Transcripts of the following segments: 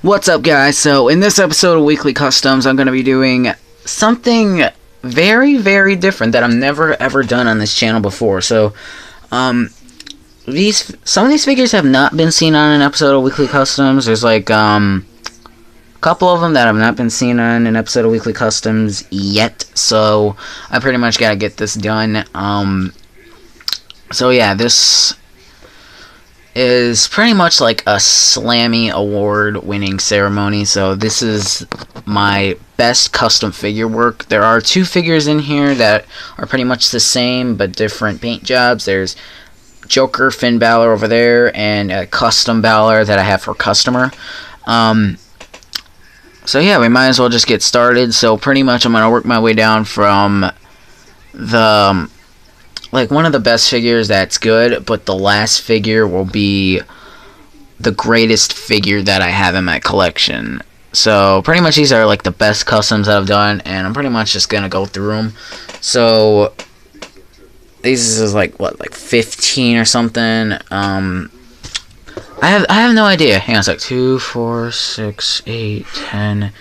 What's up, guys? So, in this episode of Weekly Customs, I'm going to be doing something very, very different that I've never ever done on this channel before. So, some of these figures have not been seen on an episode of Weekly Customs. There's like a couple of them that have not been seen on an episode of Weekly Customs yet. So, I pretty much got to get this done. So yeah, this is pretty much like a Slammy award winning ceremony. So this is my best custom figure work. There are two figures in here that are pretty much the same but different paint jobs. There's Joker Finn Balor over there and a custom Balor that I have for customer. So yeah, we might as well just get started. So pretty much I'm going to work my way down from the like one of the best figures that's good, but the last figure will be the greatest figure that I have in my collection. So pretty much these are like the best customs that I've done, and I'm pretty much just gonna go through them. So these is like what, like 15 or something. I have no idea. Hang on a sec. 2, 4, 6, 8, 10,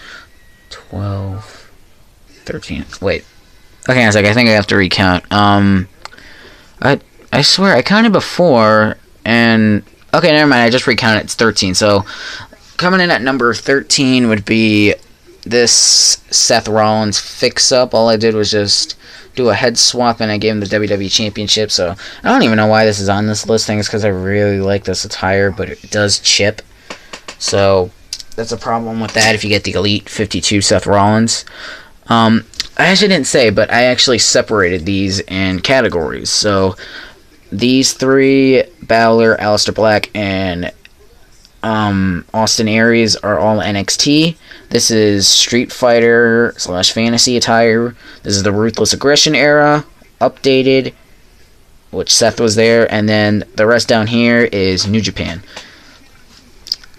12, 13. Wait. Okay, hang on a sec. I think I have to recount. I swear, I counted before, and... Okay, never mind, I just recounted, it's 13. So, coming in at number 13 would be this Seth Rollins fix-up. All I did was just do a head swap, and I gave him the WWE Championship. So, I don't even know why this is on this listing. It's because I really like this attire, but it does chip. So, that's a problem with that if you get the Elite 52 Seth Rollins. I actually didn't say, but I actually separated these in categories. So, these three, Balor, Aleister Black, and Austin Aries, are all NXT. This is Street Fighter / Fantasy attire. This is the Ruthless Aggression era, updated, which Seth was there. And then the rest down here is New Japan.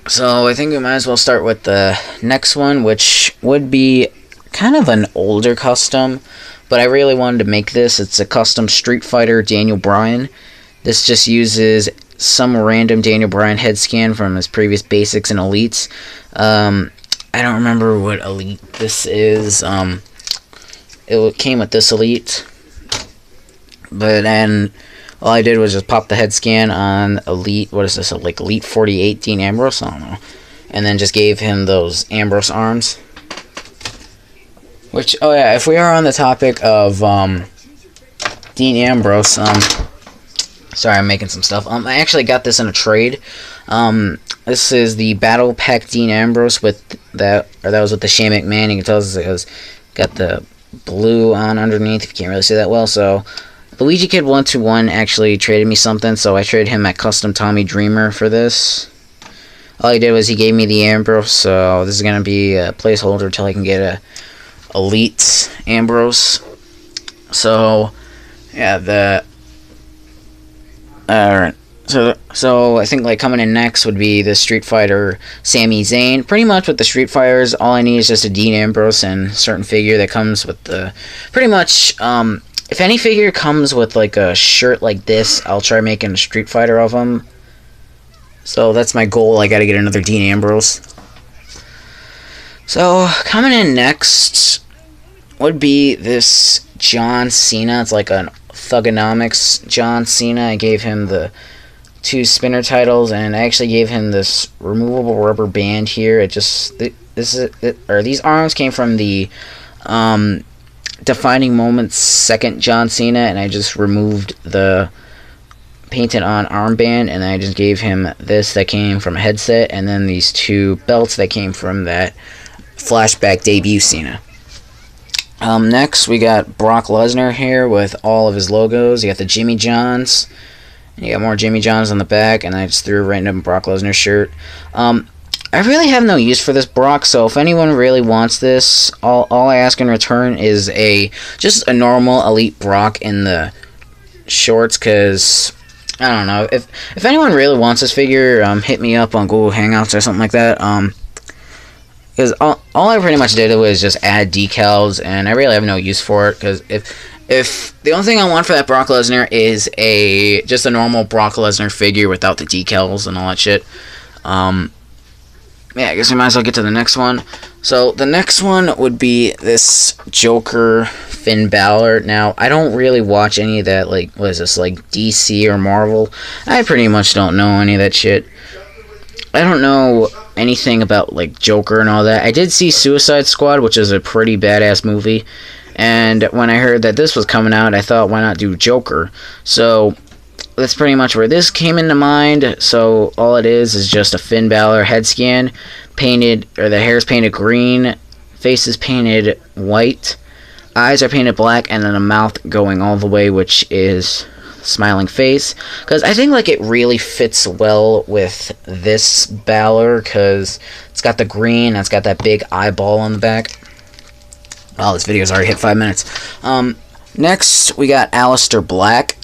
So, I think we might as well start with the next one, which would be kind of an older custom, but I really wanted to make this. It's a custom Street Fighter Daniel Bryan. This just uses some random Daniel Bryan head scan from his previous basics and elites. I don't remember what elite this is. It came with this elite, but then all I did was just pop the head scan on elite. What is this? Like Elite 48 Dean Ambrose? I don't know. And then just gave him those Ambrose arms. Which, oh yeah, if we are on the topic of Dean Ambrose, sorry, I'm making some stuff. I actually got this in a trade. This is the Battle Pack Dean Ambrose with that, or that was with the Shane McMahon. You can tell it was got the blue on underneath. If you can't really see that well, so Luigi Kid 121 actually traded me something, so I traded him my custom Tommy Dreamer for this. All he did was he gave me the Ambrose, so this is gonna be a placeholder until I can get a Elite Ambrose. So yeah, alright. So I think like coming in next would be the Street Fighter Sami Zayn. Pretty much with the Street Fighters, all I need is just a Dean Ambrose and a certain figure that comes with the pretty much if any figure comes with like a shirt like this, I'll try making a Street Fighter of them. So that's my goal. I gotta get another Dean Ambrose. So coming in next would be this John Cena. It's like a Thugonomics John Cena. I gave him the 2 spinner titles, and I actually gave him this removable rubber band here. It just these arms came from the Defining Moments second John Cena, and I just removed the painted on armband, and I just gave him this that came from a headset, and then these 2 belts that came from that flashback debut Cena. Next, we got Brock Lesnar here with all of his logos. You got the Jimmy Johns, and you got more Jimmy Johns on the back, and I just threw a random Brock Lesnar shirt. I really have no use for this Brock, so if anyone really wants this, all I ask in return is just a normal Elite Brock in the shorts, because I don't know, if anyone really wants this figure, hit me up on Google Hangouts or something like that. Because all I pretty much did was just add decals, and I really have no use for it, because if the only thing I want for that Brock Lesnar is just a normal Brock Lesnar figure without the decals and all that shit, yeah, I guess we might as well get to the next one. So the next one would be this Joker Finn Balor. Now, I don't really watch any of that, like, what is this, like DC or Marvel? I pretty much don't know any of that shit. I don't know anything about, like, Joker and all that. I did see Suicide Squad, which is a pretty badass movie. And when I heard that this was coming out, I thought, why not do Joker? So that's pretty much where this came into mind. So all it is just a Finn Balor head scan, painted, or the hair's painted green, face is painted white, eyes are painted black, and then a mouth going all the way, which is smiling face. Because I think like it really fits well with this Balor, because it's got the green, and it's got that big eyeball on the back. Oh, this video's already hit 5 minutes. Next, we got Aleister Black.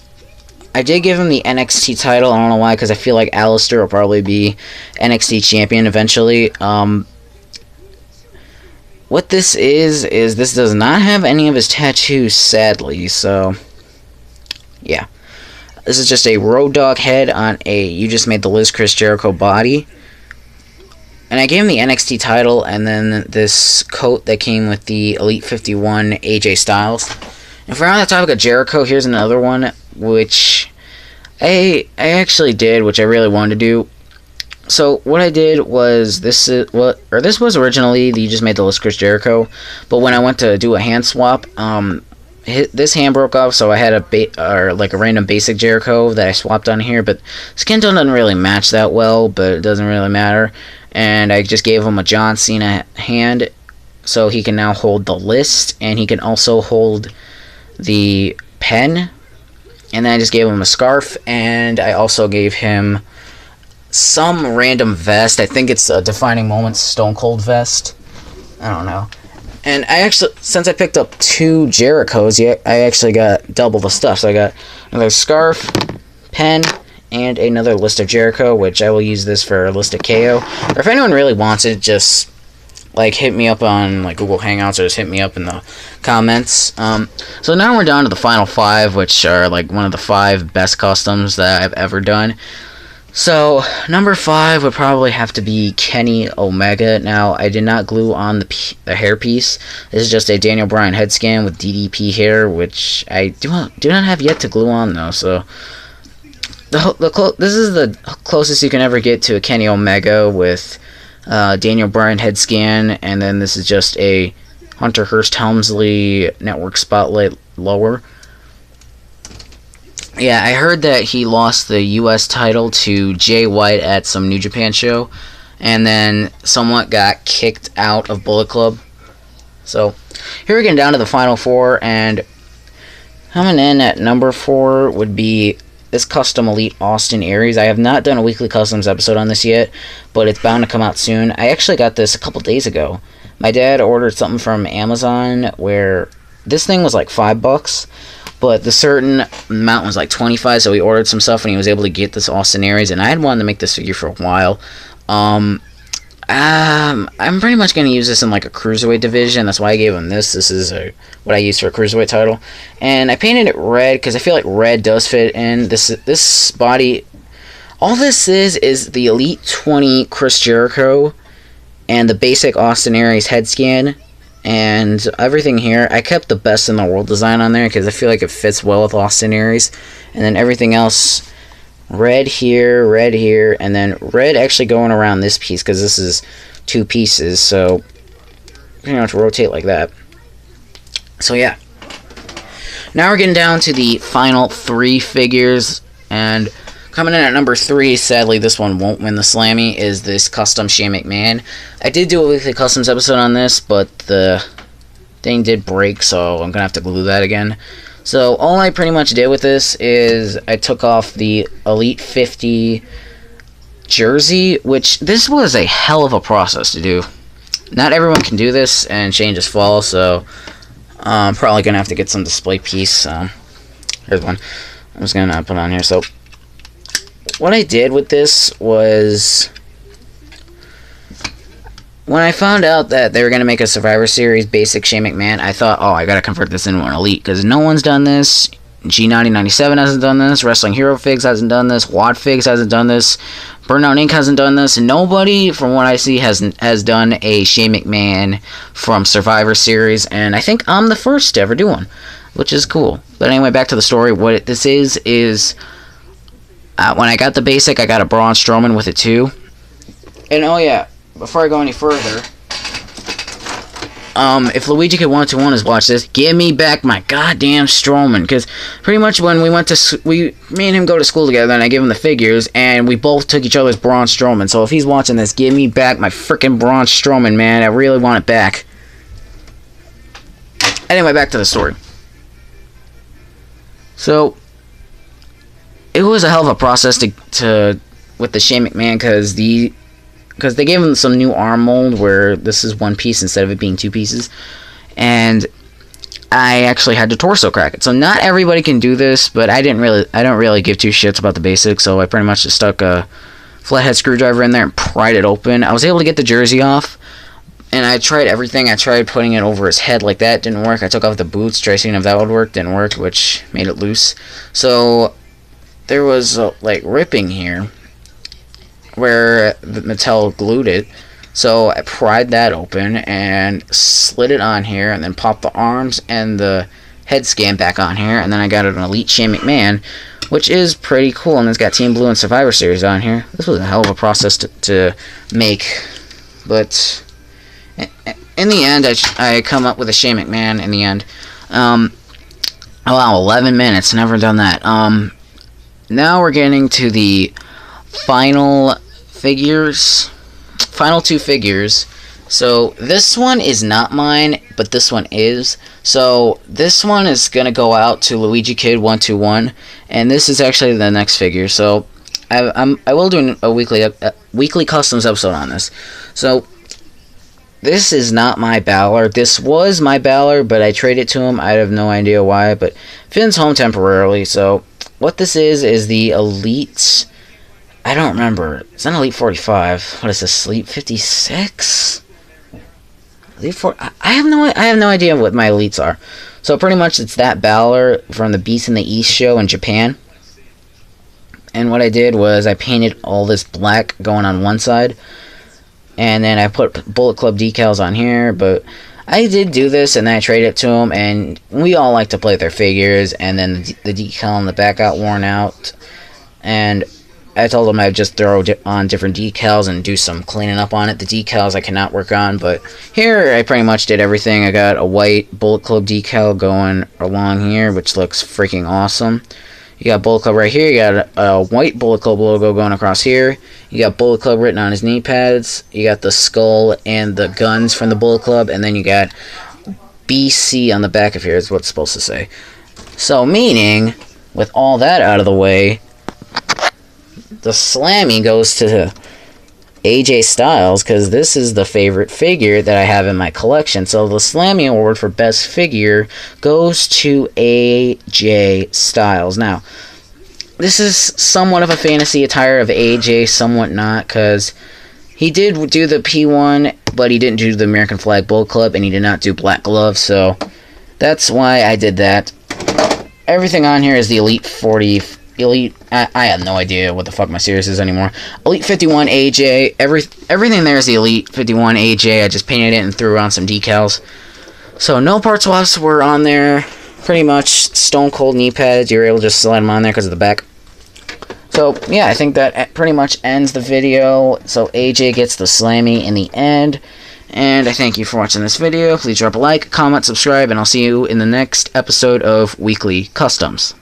I did give him the NXT title. I don't know why, because I feel like Aleister will probably be NXT champion eventually. What this is this does not have any of his tattoos, sadly, so yeah. This is just a Road Dogg head on a You Just Made the List Chris Jericho body. And I gave him the NXT title, and then this coat that came with the Elite 51 AJ Styles. And for on the topic of Jericho, here's another one, which I actually did, which I really wanted to do. So what I did was this was originally the You Just Made the List Chris Jericho, but when I went to do a hand swap, this hand broke off, so I had a random basic Jericho that I swapped on here, but skin tone doesn't really match that well, but it doesn't really matter. And I just gave him a John Cena hand, so he can now hold the list, and he can also hold the pen. And then I just gave him a scarf, and I also gave him some random vest. I think it's a Defining Moments Stone Cold vest. I don't know. And I actually, since I picked up 2 Jerichos, I actually got double the stuff. So I got another scarf, pen, and another List of Jericho, which I will use this for a List of KO. Or if anyone really wants it, just like hit me up on like Google Hangouts, or just hit me up in the comments. So now we're down to the final 5, which are like one of the 5 best customs that I've ever done. So number 5 would probably have to be Kenny Omega. Now, I did not glue on the hairpiece. This is just a Daniel Bryan head scan with DDP hair, which I do not have yet to glue on though. So this is the closest you can ever get to a Kenny Omega with Daniel Bryan head scan, and then this is just a Hunter Hearst Helmsley Network Spotlight lower. Yeah, I heard that he lost the U.S. title to Jay White at some New Japan show, and then somewhat got kicked out of Bullet Club. So here we're getting down to the final 4, and coming in at number 4 would be this Custom Elite Austin Aries. I have not done a weekly customs episode on this yet, but it's bound to come out soon. I actually got this a couple days ago. My dad ordered something from Amazon where this thing was like $5, but the certain amount was like 25, so he ordered some stuff and he was able to get this Austin Aries, and I had wanted to make this figure for a while. I'm pretty much going to use this in like a Cruiserweight division. That's why I gave him this. This is what I use for a Cruiserweight title. And I painted it red because I feel like red does fit in. This body, all this is the Elite 20 Chris Jericho and the basic Austin Aries head scan. And everything here, I kept the best in the world design on there because I feel like it fits well with Austin Aries. And then everything else, red here, and then red actually going around this piece because this is 2 pieces, so you have to rotate like that. So yeah. Now we're getting down to the final 3 figures, and coming in at number 3, sadly this one won't win the Slammy, is this custom Shane McMahon. I did do a weekly customs episode on this, but the thing did break, so I'm gonna have to glue that again. So all I pretty much did with this is I took off the Elite 50 jersey, which this was a hell of a process to do. Not everyone can do this, and Shane just falls, so I'm probably gonna have to get some display piece. Here's one. I'm just gonna put on here. So what I did with this was, when I found out that they were going to make a Survivor Series basic Shane McMahon, I thought, oh, I got to convert this into an Elite, because no one's done this. G9097 hasn't done this. Wrestling Hero Figs hasn't done this. Wad Figs hasn't done this. Burnout Inc. hasn't done this, and nobody, from what I see, has done a Shane McMahon from Survivor Series, and I think I'm the first to ever do one, which is cool. But anyway, back to the story. What this is when I got the basic, I got a Braun Strowman with it too. And oh yeah, before I go any further, if Luigi Kid 121 has watched this, give me back my goddamn Strowman, because pretty much when we went to, me and him go to school together, and I give him the figures, and we both took each other's Braun Strowman, so if he's watching this, give me back my freaking Braun Strowman, man, I really want it back. Anyway, back to the story. So, it was a hell of a process to with the Shane McMahon, because they gave him some new arm mold where this is one piece instead of it being two pieces, and I actually had to torso crack it. So not everybody can do this, but I don't really give two shits about the basics, so I pretty much just stuck a flathead screwdriver in there and pried it open. I was able to get the jersey off, and I tried everything. I tried putting it over his head like that, didn't work. I took off the boots, tried seeing if that would work, didn't work, which made it loose. So there was like ripping here where the Mattel glued it, so I pried that open and slid it on here, and then popped the arms and the head scan back on here, and then I got an Elite Shane McMahon, which is pretty cool, and it's got Team Blue and Survivor Series on here. This was a hell of a process to make, but in the end, I come up with a Shane McMahon in the end. Wow, 11 minutes, never done that. Now we're getting to the final two figures. So this one is not mine, but this one is. So this one is gonna go out to Luigi Kid 121, and this is actually the next figure. So I will do a weekly customs episode on this. So this is not my Balor. This was my Balor, but I traded to him. I have no idea why, but Finn's home temporarily. So what this is the Elite, I don't remember. It's an Elite 45. What is this? Elite 56? Elite 4. I have no idea what my elites are. So pretty much it's that Balor from the Beast in the East show in Japan. And what I did was I painted all this black going on one side, and then I put Bullet Club decals on here. But I did do this, and then I traded it to him, and we all like to play with their figures, and then the decal on the back got worn out, and I told him I'd just throw on different decals and do some cleaning up on it. The decals I cannot work on, but here I pretty much did everything. I got a white Bullet Club decal going along here, which looks freaking awesome. You got Bullet Club right here. You got a white Bullet Club logo going across here. You got Bullet Club written on his knee pads. You got the skull and the guns from the Bullet Club, and then you got BC on the back of here is what it's supposed to say. So meaning, with all that out of the way, the Slammy goes to AJ Styles, because this is the favorite figure that I have in my collection. So the Slammy Award for Best Figure goes to AJ Styles. Now, this is somewhat of a fantasy attire of AJ, somewhat not, because he did do the P1, but he didn't do the American Flag Bullet Club, and he did not do Black Gloves, so that's why I did that. Everything on here is the Elite 40... Elite, I have no idea what the fuck my series is anymore. Elite 51 AJ, everything there is the Elite 51 AJ. I just painted it and threw on some decals. So no part swaps were on there. Pretty much stone cold knee pads. You were able to just slide them on there because of the back. So yeah, I think that pretty much ends the video. So AJ gets the Slammy in the end. And I thank you for watching this video. Please drop a like, comment, subscribe, and I'll see you in the next episode of Weekly Customs.